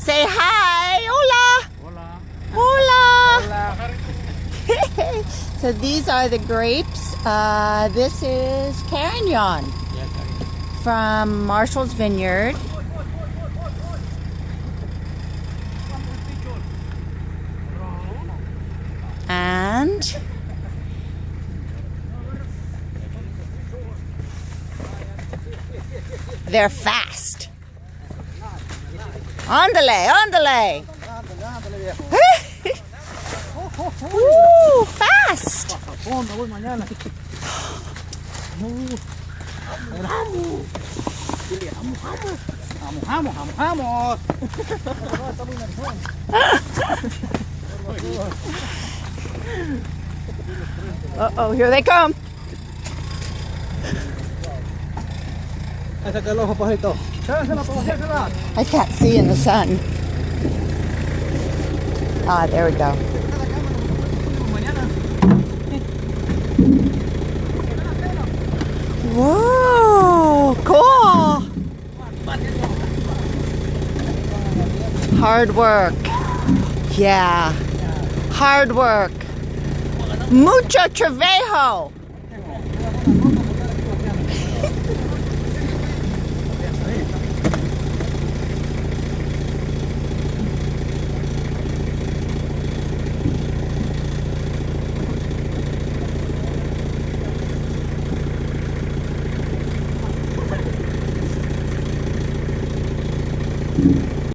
Say hi. Hola. Hola. Hola. Hola. So these are the grapes. This is Carignan Yes, from Marshall's Vineyard. And they're fast. Ándale, ándale. Woo, fast. Voy mañana. Vamos. Uh-oh, here they come. Saca el ojo, pajito. I can't see in the sun. Ah, there we go. Whoa, cool. Hard work. Yeah. Hard work. Mucho trabajo.